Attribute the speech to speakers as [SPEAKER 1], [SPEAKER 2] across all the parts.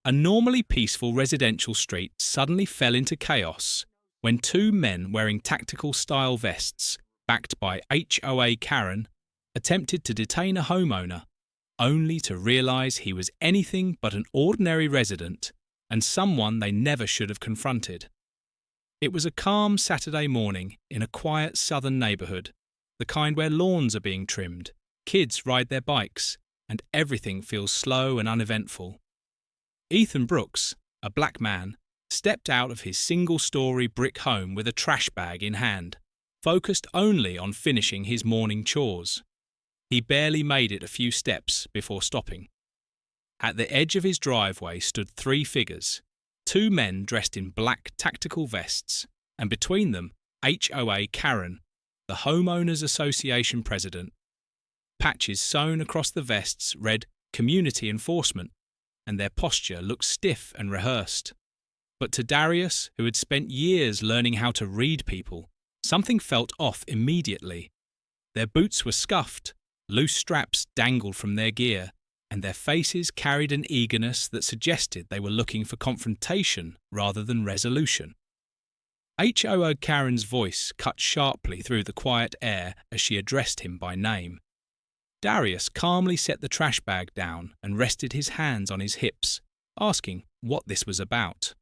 [SPEAKER 1] A normally peaceful residential street suddenly fell into chaos when two men wearing tactical-style vests, backed by HOA Karen, attempted to detain a homeowner, only to realise he was anything but an ordinary resident and someone they never should have confronted. It was a calm Saturday morning in a quiet southern neighbourhood, the kind where lawns are being trimmed, kids ride their bikes, and everything feels slow and uneventful. Ethan Brooks, a black man, stepped out of his single-storey brick home with a trash bag in hand, focused only on finishing his morning chores. He barely made it a few steps before stopping. At the edge of his driveway stood three figures, two men dressed in black tactical vests, and between them, HOA Karen, the Homeowners Association president. Patches sewn across the vests read Community Enforcement, and their posture looked stiff and rehearsed. But to Darius, who had spent years learning how to read people, something felt off immediately. Their boots were scuffed, loose straps dangled from their gear, and their faces carried an eagerness that suggested they were looking for confrontation rather than resolution. HOA Karen's voice cut sharply through the quiet air as she addressed him by name. Darius calmly set the trash bag down and rested his hands on his hips, asking what this was about.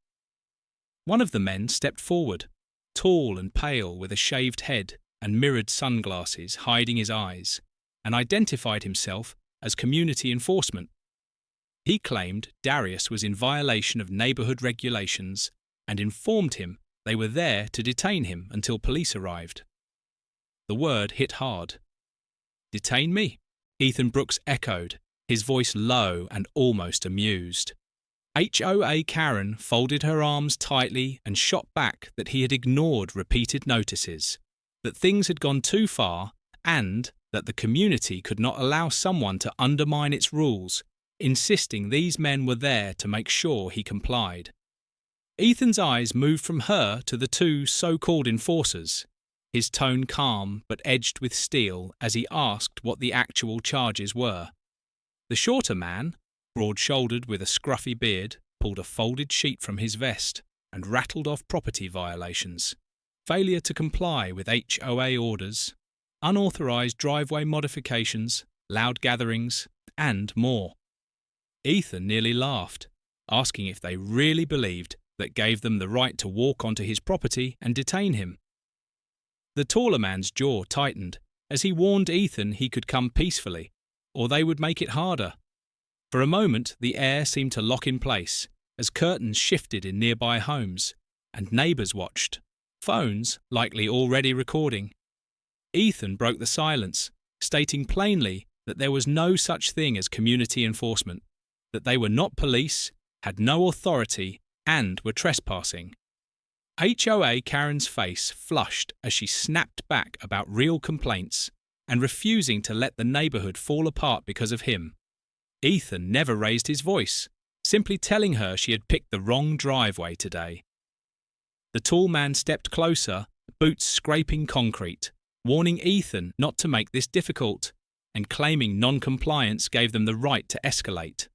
[SPEAKER 1] One of the men stepped forward, tall and pale with a shaved head and mirrored sunglasses hiding his eyes, and identified himself as Community Enforcement. He claimed Darius was in violation of neighbourhood regulations and informed him they were there to detain him until police arrived. The word hit hard. "Detain me?" Ethan Brooks echoed, his voice low and almost amused. HOA Karen folded her arms tightly and shot back that he had ignored repeated notices, that things had gone too far, and that the community could not allow someone to undermine its rules, insisting these men were there to make sure he complied. Ethan's eyes moved from her to the two so-called enforcers, his tone calm but edged with steel as he asked what the actual charges were. The shorter man, broad-shouldered with a scruffy beard, pulled a folded sheet from his vest and rattled off property violations, failure to comply with HOA orders, unauthorised driveway modifications, loud gatherings, and more. Ethan nearly laughed, asking if they really believed that gave them the right to walk onto his property and detain him. The taller man's jaw tightened as he warned Ethan he could come peacefully, or they would make it harder. For a moment, the air seemed to lock in place as curtains shifted in nearby homes, and neighbours watched, phones likely already recording. Ethan broke the silence, stating plainly that there was no such thing as community enforcement, that they were not police, had no authority, and were trespassing. HOA Karen's face flushed as she snapped back about real complaints and refusing to let the neighbourhood fall apart because of him. Ethan never raised his voice, simply telling her she had picked the wrong driveway today. The tall man stepped closer, boots scraping concrete, warning Ethan not to make this difficult, and claiming non-compliance gave them the right to escalate.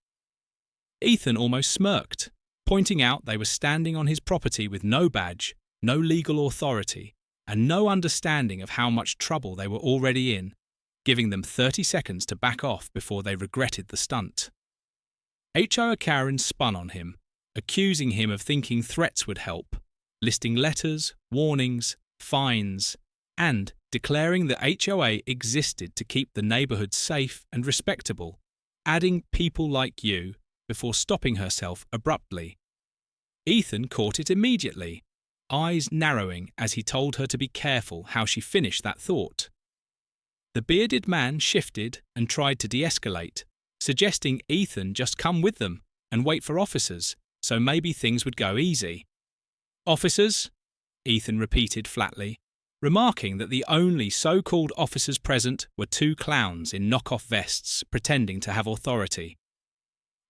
[SPEAKER 1] Ethan almost smirked, pointing out they were standing on his property with no badge, no legal authority, and no understanding of how much trouble they were already in, giving them 30 seconds to back off before they regretted the stunt. HOA Karen spun on him, accusing him of thinking threats would help, listing letters, warnings, fines, and declaring that HOA existed to keep the neighbourhood safe and respectable, adding "people like you" before stopping herself abruptly. Ethan caught it immediately, eyes narrowing as he told her to be careful how she finished that thought. The bearded man shifted and tried to de-escalate, suggesting Ethan just come with them and wait for officers, so maybe things would go easy. "Officers?" Ethan repeated flatly, remarking that the only so-called officers present were two clowns in knock-off vests pretending to have authority.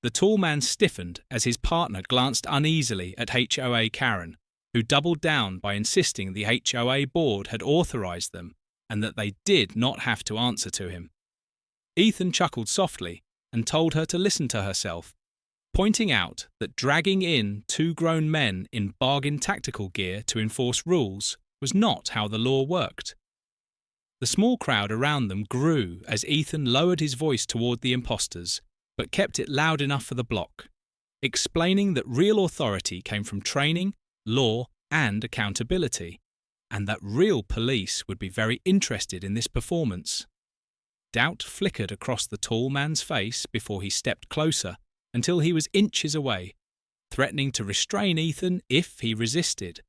[SPEAKER 1] The tall man stiffened as his partner glanced uneasily at HOA Karen, who doubled down by insisting the HOA board had authorised them and that they did not have to answer to him. Ethan chuckled softly and told her to listen to herself, pointing out that dragging in two grown men in bargain tactical gear to enforce rules was not how the law worked. The small crowd around them grew as Ethan lowered his voice toward the impostors, but kept it loud enough for the block, explaining that real authority came from training, law, and accountability, and that real police would be very interested in this performance. Doubt flickered across the tall man's face before he stepped closer, until he was inches away, threatening to restrain Ethan if he resisted.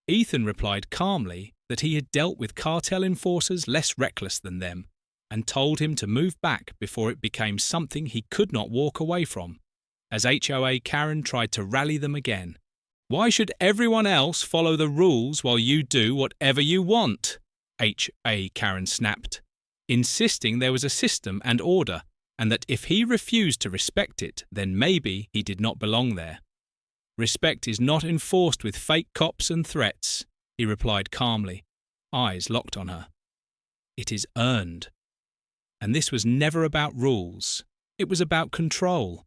[SPEAKER 1] Ethan replied calmly that he had dealt with cartel enforcers less reckless than them, and told him to move back before it became something he could not walk away from, as HOA Karen tried to rally them again. "Why should everyone else follow the rules while you do whatever you want?" HOA Karen snapped, insisting there was a system and order, and that if he refused to respect it, then maybe he did not belong there. "Respect is not enforced with fake cops and threats," he replied calmly, eyes locked on her. "It is earned." And this was never about rules. It was about control.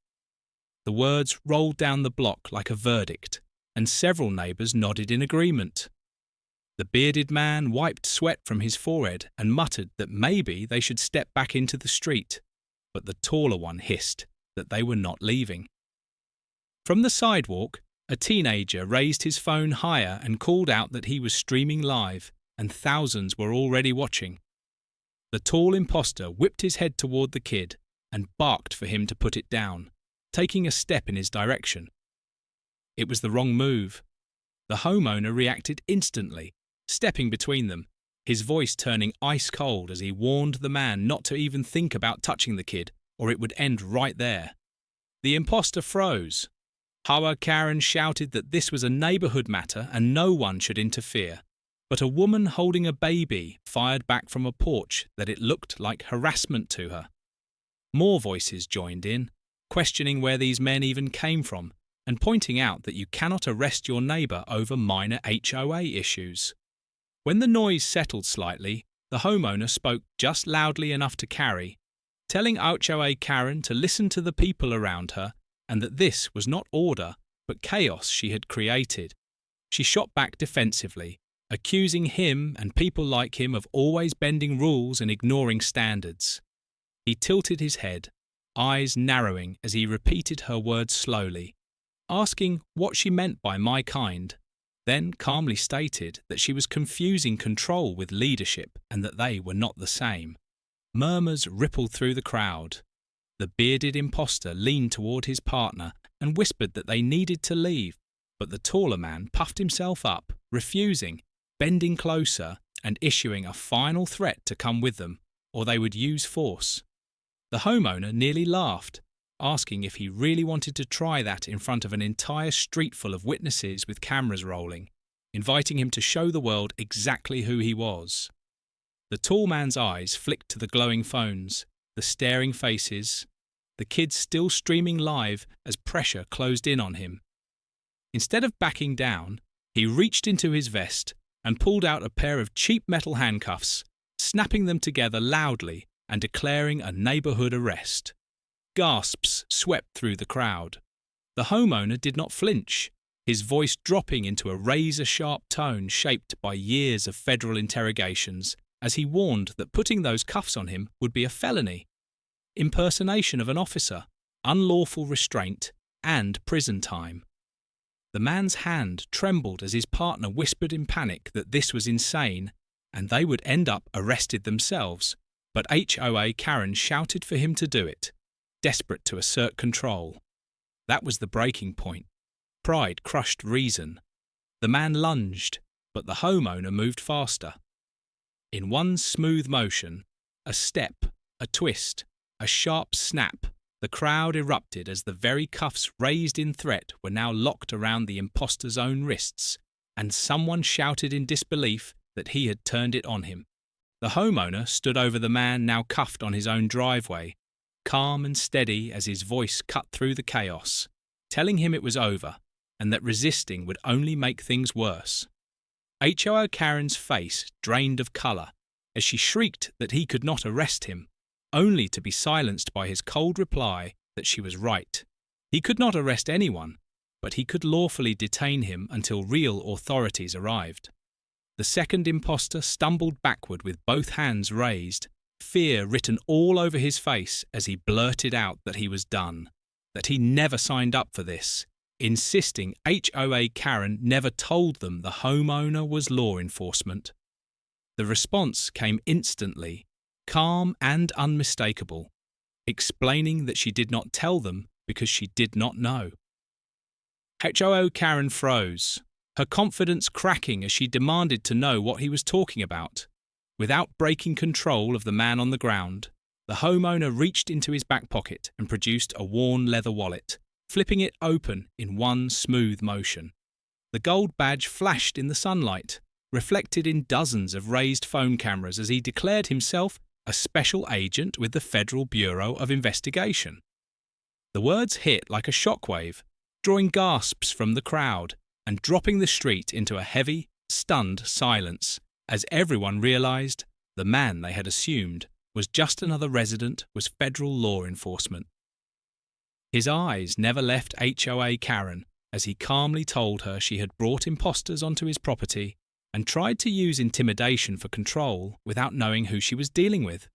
[SPEAKER 1] The words rolled down the block like a verdict, and several neighbours nodded in agreement. The bearded man wiped sweat from his forehead and muttered that maybe they should step back into the street, but the taller one hissed that they were not leaving. From the sidewalk, a teenager raised his phone higher and called out that he was streaming live, and thousands were already watching. The tall imposter whipped his head toward the kid and barked for him to put it down, taking a step in his direction. It was the wrong move. The homeowner reacted instantly, stepping between them, his voice turning ice cold as he warned the man not to even think about touching the kid, or it would end right there. The imposter froze. HOA Karen shouted that this was a neighbourhood matter and no one should interfere, but a woman holding a baby fired back from a porch that it looked like harassment to her. More voices joined in, questioning where these men even came from, and pointing out that you cannot arrest your neighbour over minor HOA issues. When the noise settled slightly, the homeowner spoke just loudly enough to carry, telling HOA Karen to listen to the people around her and that this was not order, but chaos she had created. She shot back defensively, accusing him and people like him of always bending rules and ignoring standards. He tilted his head, eyes narrowing as he repeated her words slowly, asking what she meant by "my kind," then calmly stated that she was confusing control with leadership and that they were not the same. Murmurs rippled through the crowd. The bearded imposter leaned toward his partner and whispered that they needed to leave, but the taller man puffed himself up, refusing, bending closer and issuing a final threat to come with them, or they would use force. The homeowner nearly laughed, asking if he really wanted to try that in front of an entire street full of witnesses with cameras rolling, inviting him to show the world exactly who he was. The tall man's eyes flicked to the glowing phones, the staring faces, the kids still streaming live as pressure closed in on him. Instead of backing down, he reached into his vest and pulled out a pair of cheap metal handcuffs, snapping them together loudly and declaring a neighbourhood arrest. Gasps swept through the crowd. The homeowner did not flinch, his voice dropping into a razor-sharp tone shaped by years of federal interrogations, as he warned that putting those cuffs on him would be a felony. Impersonation of an officer, unlawful restraint, and prison time. The man's hand trembled as his partner whispered in panic that this was insane, and they would end up arrested themselves, but HOA Karen shouted for him to do it, desperate to assert control. That was the breaking point. Pride crushed reason. The man lunged, but the homeowner moved faster. In one smooth motion, a step, a twist, a sharp snap, the crowd erupted as the very cuffs raised in threat were now locked around the imposter's own wrists, and someone shouted in disbelief that he had turned it on him. The homeowner stood over the man now cuffed on his own driveway, calm and steady as his voice cut through the chaos, telling him it was over and that resisting would only make things worse. HOA Karen's face drained of colour as she shrieked that he could not arrest him, only to be silenced by his cold reply that she was right. He could not arrest anyone, but he could lawfully detain him until real authorities arrived. The second imposter stumbled backward with both hands raised, fear written all over his face as he blurted out that he was done, that he never signed up for this, insisting HOA Karen never told them the homeowner was law enforcement. The response came instantly, calm and unmistakable, explaining that she did not tell them because she did not know. HOA Karen froze, her confidence cracking as she demanded to know what he was talking about. Without breaking control of the man on the ground, the homeowner reached into his back pocket and produced a worn leather wallet, flipping it open in one smooth motion. The gold badge flashed in the sunlight, reflected in dozens of raised phone cameras as he declared himself a special agent with the Federal Bureau of Investigation. The words hit like a shockwave, drawing gasps from the crowd and dropping the street into a heavy, stunned silence as everyone realized the man they had assumed was just another resident was federal law enforcement. His eyes never left HOA Karen as he calmly told her she had brought imposters onto his property and tried to use intimidation for control without knowing who she was dealing with.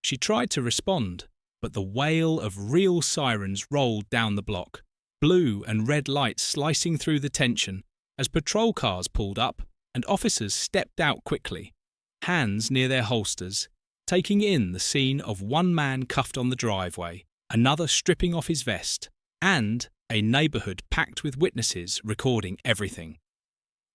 [SPEAKER 1] She tried to respond, but the wail of real sirens rolled down the block, blue and red lights slicing through the tension as patrol cars pulled up and officers stepped out quickly, hands near their holsters, taking in the scene of one man cuffed on the driveway, another stripping off his vest, and a neighbourhood packed with witnesses recording everything.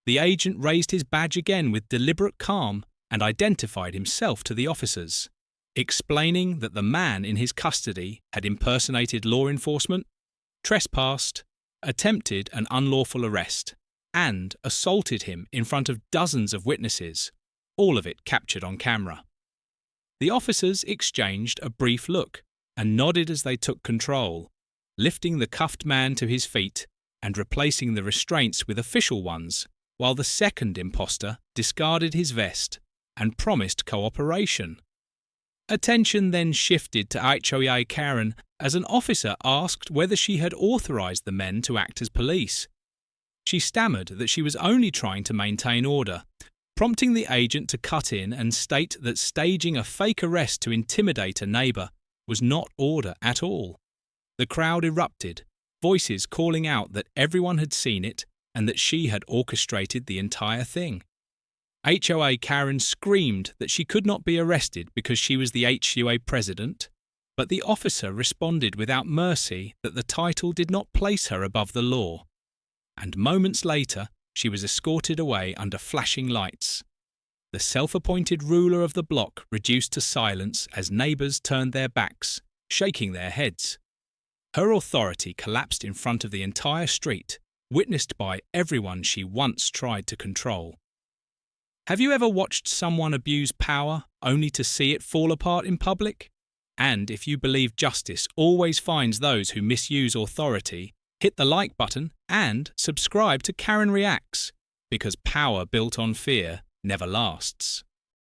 [SPEAKER 1] The agent raised his badge again with deliberate calm and identified himself to the officers, explaining that the man in his custody had impersonated law enforcement, trespassed, attempted an unlawful arrest, and assaulted him in front of dozens of witnesses, all of it captured on camera. The officers exchanged a brief look and nodded as they took control, lifting the cuffed man to his feet and replacing the restraints with official ones, while the second imposter discarded his vest and promised cooperation. Attention then shifted to HOA Karen as an officer asked whether she had authorised the men to act as police. She stammered that she was only trying to maintain order, prompting the agent to cut in and state that staging a fake arrest to intimidate a neighbour was not order at all. The crowd erupted, voices calling out that everyone had seen it and that she had orchestrated the entire thing. HOA Karen screamed that she could not be arrested because she was the HOA president, but the officer responded without mercy that the title did not place her above the law. And moments later, she was escorted away under flashing lights. The self-appointed ruler of the block reduced to silence as neighbours turned their backs, shaking their heads. Her authority collapsed in front of the entire street, witnessed by everyone she once tried to control. Have you ever watched someone abuse power only to see it fall apart in public? And if you believe justice always finds those who misuse authority, hit the like button and subscribe to Karen Reacts, because power built on fear never lasts.